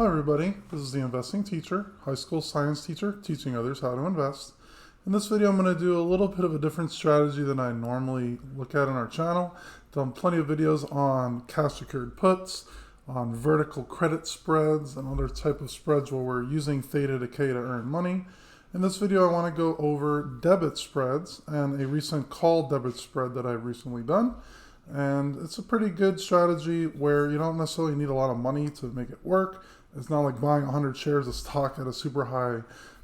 Hi everybody, this is the investing teacher, high school science teacher, teaching others how to invest. In this video I'm going to do a little bit of a different strategy than I normally look at on our channel. Done plenty of videos on cash secured puts, on vertical credit spreads, and other type of spreads where we're using theta decay to earn money. In this video I want to go over debit spreads and a recent call debit spread that I've recently done. And it's a pretty good strategy where you don't necessarily need a lot of money to make it work. It's not like buying 100 shares of stock at a super high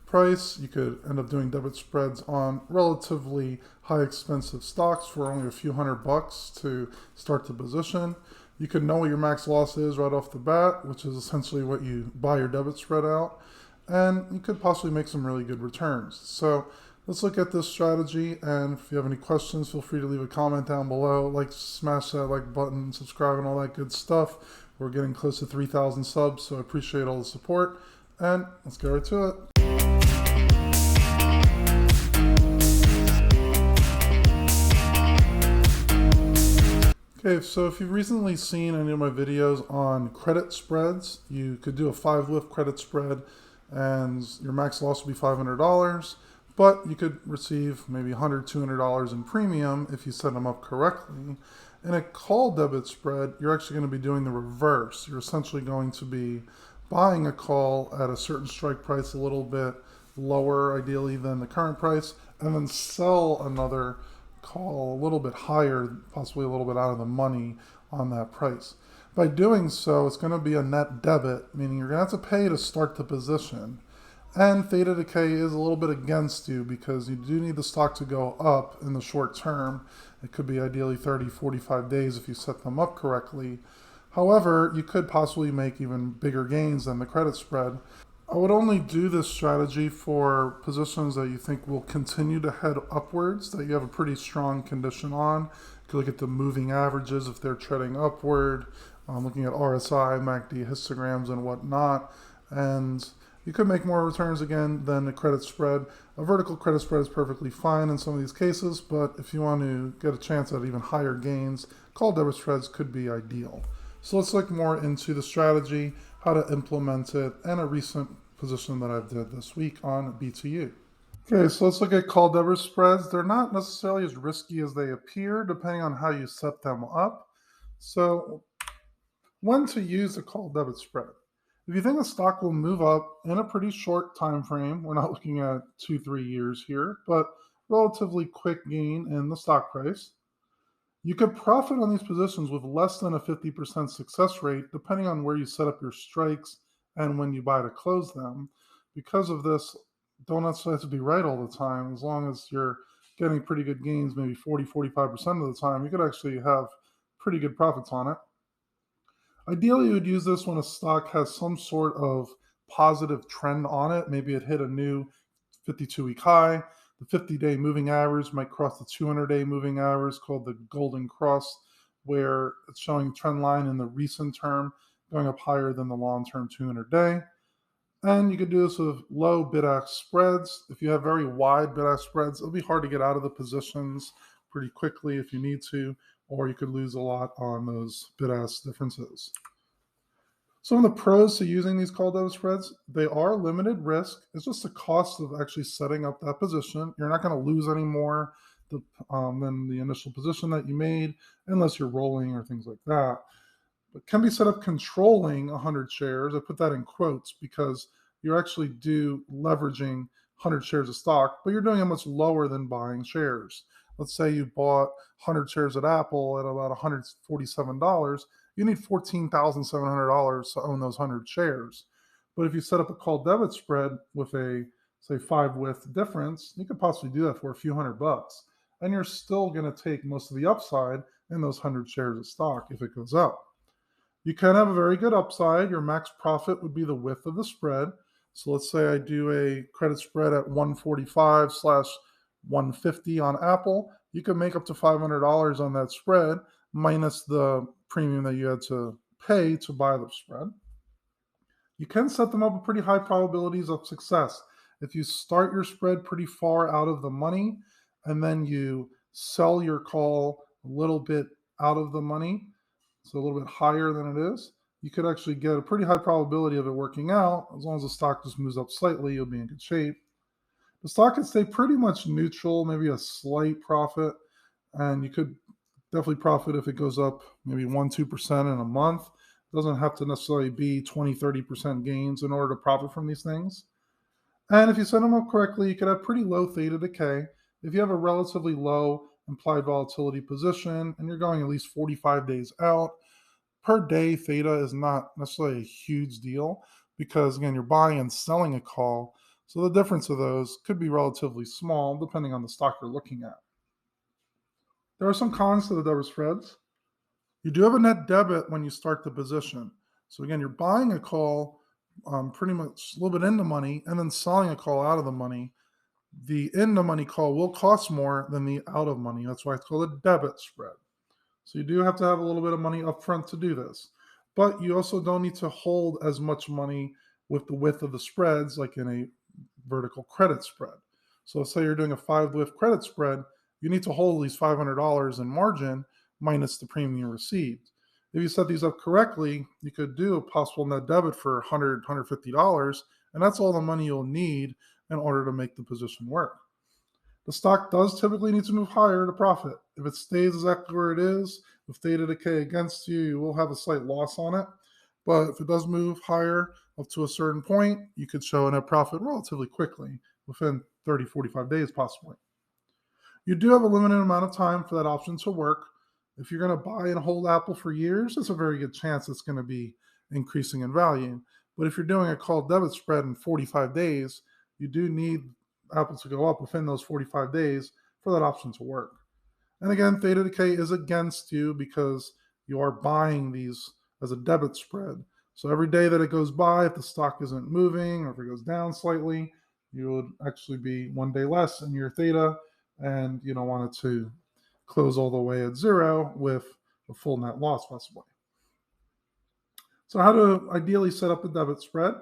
price. You could end up doing debit spreads on relatively high expensive stocks for only a few $100 to start the position. You could know what your max loss is right off the bat, which is essentially what you buy your debit spread out. And you could possibly make some really good returns. So let's look at this strategy, and if you have any questions, feel free to leave a comment down below. Like, smash that like button, subscribe, and all that good stuff. We're getting close to 3,000 subs, so I appreciate all the support. And let's get right to it. Okay, so if you've recently seen any of my videos on credit spreads, you could do a 5-lift credit spread, and your max loss would be $500. But you could receive maybe $100, $200 in premium if you set them up correctly. In a call debit spread, you're actually going to be doing the reverse. You're essentially going to be buying a call at a certain strike price a little bit lower, ideally, than the current price, and then sell another call a little bit higher, possibly a little bit out of the money on that price. By doing so, it's going to be a net debit, meaning you're going to have to pay to start the position. And theta decay is a little bit against you because you do need the stock to go up in the short term. It could be ideally 30, 45 days if you set them up correctly. However, you could possibly make even bigger gains than the credit spread. I would only do this strategy for positions that you think will continue to head upwards, that you have a pretty strong condition on. You could look at the moving averages if they're trending upward, looking at RSI, MACD histograms, and whatnot. And you could make more returns again than a credit spread. A vertical credit spread is perfectly fine in some of these cases, but if you want to get a chance at even higher gains, call debit spreads could be ideal. So let's look more into the strategy, how to implement it, and a recent position that I've did this week on B2U. Okay, so let's look at call debit spreads. They're not necessarily as risky as they appear, depending on how you set them up. So when to use a call debit spread? If you think the stock will move up in a pretty short time frame, we're not looking at 2-3 years here, but relatively quick gain in the stock price, you could profit on these positions with less than a 50% success rate, depending on where you set up your strikes and when you buy to close them. Because of this, don't necessarily have to be right all the time. As long as you're getting pretty good gains, maybe 40, 45% of the time, you could actually have pretty good profits on it. Ideally, you would use this when a stock has some sort of positive trend on it. Maybe it hit a new 52-week high. The 50-day moving average might cross the 200-day moving average, called the golden cross, where it's showing trend line in the recent term going up higher than the long-term 200-day. And you could do this with low bid-ask spreads. If you have very wide bid-ask spreads, it'll be hard to get out of the positions pretty quickly if you need to, or you could lose a lot on those bid-ask differences. Some of the pros to using these call debit spreads, they are limited risk. It's just the cost of actually setting up that position. You're not going to lose any more than the initial position that you made, unless you're rolling or things like that. But can be set up controlling 100 shares. I put that in quotes because you're actually leveraging 100 shares of stock, but you're doing it much lower than buying shares. Let's say you bought 100 shares at Apple at about $147. You need $14,700 to own those 100 shares. But if you set up a call debit spread with a, say, 5-width difference, you could possibly do that for a few $100. And you're still going to take most of the upside in those 100 shares of stock if it goes up. You can have a very good upside. Your max profit would be the width of the spread. So let's say I do a credit spread at 145/150 on Apple. You can make up to $500 on that spread, minus the premium that you had to pay to buy the spread. You can set them up with pretty high probabilities of success. If you start your spread pretty far out of the money, and then you sell your call a little bit out of the money, so a little bit higher than it is, you could actually get a pretty high probability of it working out. As long as the stock just moves up slightly, you'll be in good shape. The stock could stay pretty much neutral, maybe a slight profit, and you could definitely profit if it goes up maybe 1-2% in a month. It doesn't have to necessarily be 20-30% gains in order to profit from these things. And if you set them up correctly, you could have pretty low theta decay. If you have a relatively low implied volatility position and you're going at least 45 days out, per day theta is not necessarily a huge deal because, again, you're buying and selling a call. So the difference of those could be relatively small depending on the stock you're looking at. There are some cons to the debit spreads. You do have a net debit when you start the position. So again, you're buying a call pretty much a little bit in the money and then selling a call out of the money. The in the money call will cost more than the out of money. That's why it's called a debit spread. So you do have to have a little bit of money up front to do this. But you also don't need to hold as much money with the width of the spreads like in a vertical credit spread. So say you're doing a 5-lift credit spread, you need to hold at least $500 in margin minus the premium received. If you set these up correctly, you could do a possible net debit for $100, $150, and that's all the money you'll need in order to make the position work. The stock does typically need to move higher to profit. If it stays exactly where it is, with theta decay against you, you will have a slight loss on it. But if it does move higher up to a certain point, you could show a net profit relatively quickly, within 30, 45 days possibly. You do have a limited amount of time for that option to work. If you're going to buy and hold Apple for years, there's a very good chance it's going to be increasing in value. But if you're doing a call debit spread in 45 days, you do need Apple to go up within those 45 days for that option to work. And again, theta decay is against you because you are buying these as a debit spread. So every day that it goes by, if the stock isn't moving or if it goes down slightly, you would actually be one day less in your theta, and you don't want it to close all the way at zero with a full net loss possibly. So how to ideally set up a debit spread?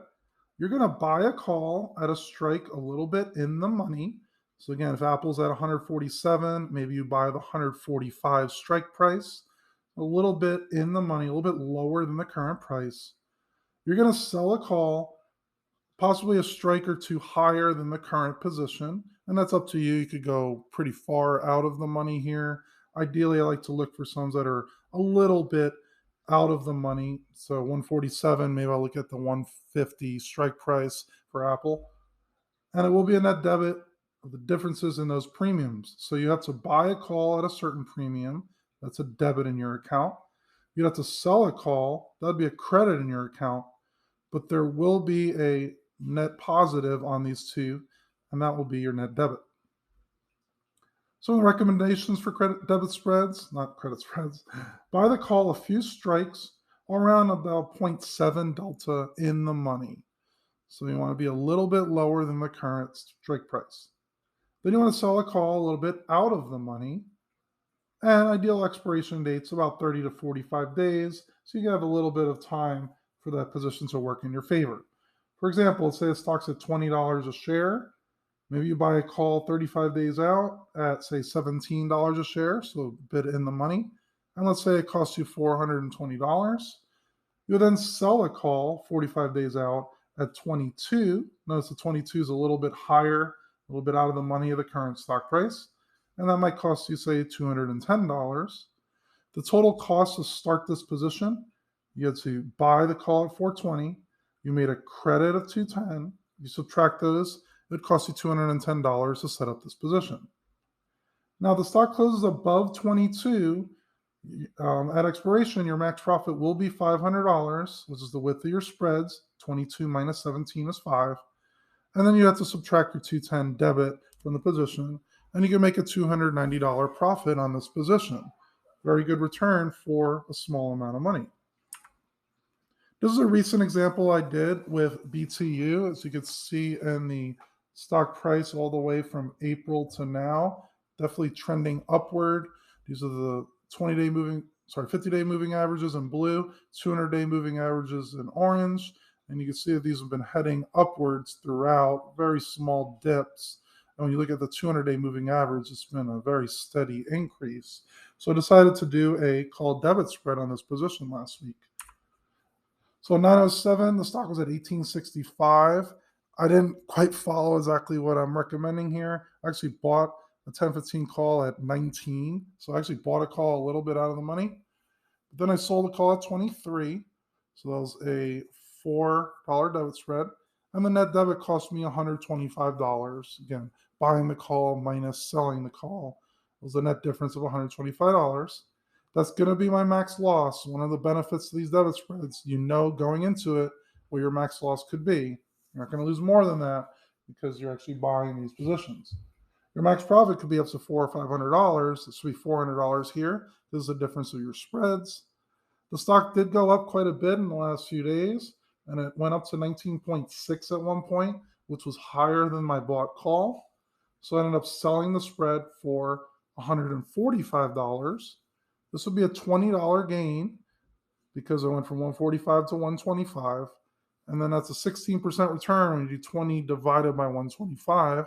You're going to buy a call at a strike a little bit in the money. So again, if Apple's at 147, maybe you buy the 145 strike price, a little bit in the money, a little bit lower than the current price. You're going to sell a call, possibly a strike or two higher than the current position, and that's up to you. You could go pretty far out of the money here. Ideally, I like to look for some that are a little bit out of the money. So 147, maybe I'll look at the 150 strike price for Apple. And it will be a net debit of the differences in those premiums. So you have to buy a call at a certain premium. That's a debit in your account. You'd have to sell a call. That'd be a credit in your account. But there will be a net positive on these two, and that will be your net debit. Some recommendations for debit spreads, not credit spreads. Buy the call a few strikes around about 0.7 delta in the money. So you want to be a little bit lower than the current strike price. Then you want to sell a call a little bit out of the money. And ideal expiration dates about 30 to 45 days. So you have a little bit of time for that position to work in your favor. For example, let's say the stock's at $20 a share. Maybe you buy a call 35 days out at, say, $17 a share, so a bit in the money. And let's say it costs you $420. You'll then sell a call 45 days out at 22. Notice the 22 is a little bit higher, a little bit out of the money of the current stock price. And that might cost you, say, $210. The total cost to start this position, you had to buy the call at 420. You made a credit of 210. You subtract those, it would cost you $210 to set up this position. Now, the stock closes above 22. At expiration, your max profit will be $500, which is the width of your spreads. 22 minus 17 is 5. And then you have to subtract your 210 debit from the position, and you can make a $290 profit on this position. Very good return for a small amount of money. This is a recent example I did with BTU, as you can see in the stock price all the way from April to now, definitely trending upward. These are the 50-day moving averages in blue, 200-day moving averages in orange, and you can see that these have been heading upwards throughout, very small dips. And when you look at the 200-day moving average, it's been a very steady increase. So I decided to do a call debit spread on this position last week. So 907, the stock was at 1865. I didn't quite follow exactly what I'm recommending here. I actually bought a 1015 call at 19. So I actually bought a call a little bit out of the money. But then I sold a call at 23. So that was a $4 debit spread. And the net debit cost me $125. Again, buying the call minus selling the call was a net difference of $125. That's going to be my max loss. One of the benefits of these debit spreads, you know going into it what your max loss could be. You're not going to lose more than that because you're actually buying these positions. Your max profit could be up to $400 or $500. This would be $400 here. This is the difference of your spreads. The stock did go up quite a bit in the last few days, and it went up to 19.6 at one point, which was higher than my bought call. So I ended up selling the spread for $145. This would be a $20 gain because I went from 145 to 125. And then that's a 16% return when you do 20 divided by 125.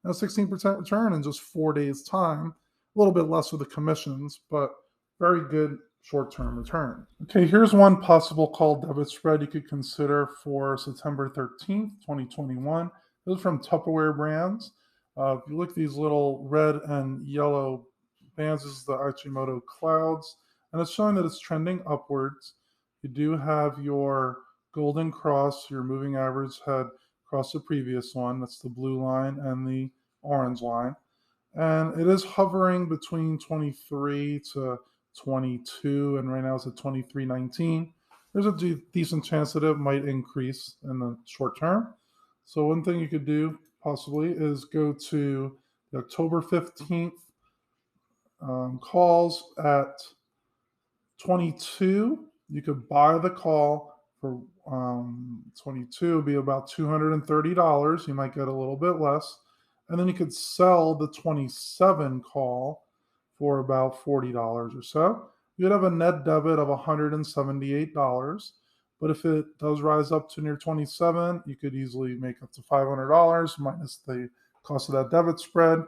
And a 16% return in just 4 days' time. A little bit less with the commissions, but very good short-term return. Okay, here's one possible call debit spread you could consider for September 13th, 2021. This is from Tupperware Brands. If you look at these little red and yellow bands, this is the Hashimoto clouds, and it's showing that it's trending upwards. You do have your golden cross, your moving average head across the previous one. That's the blue line and the orange line. And it is hovering between 23 to 22, and right now it's at 23.19. There's a decent chance that it might increase in the short term. So one thing you could do possibly is go to the October 15th calls at 22. You could buy the call for 22, would be about $230. You might get a little bit less. And then you could sell the 27 call for about $40 or so. You'd have a net debit of $178. But if it does rise up to near 27, you could easily make up to $500 minus the cost of that debit spread.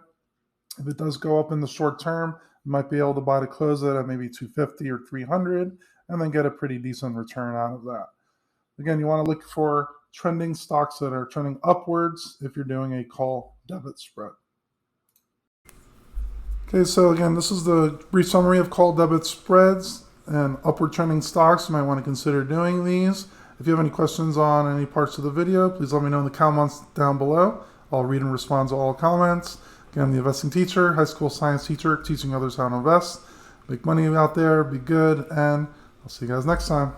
If it does go up in the short term, you might be able to buy to close it at maybe 250 or 300 and then get a pretty decent return out of that. Again, you want to look for trending stocks that are trending upwards if you're doing a call debit spread. Okay, so again, this is the brief summary of call debit spreads and upward trending stocks. You might want to consider doing these. If you have any questions on any parts of the video, please let me know in the comments down below. I'll read and respond to all comments. Again, I'm the investing teacher, high school science teacher, teaching others how to invest, make money out there, be good, and I'll see you guys next time.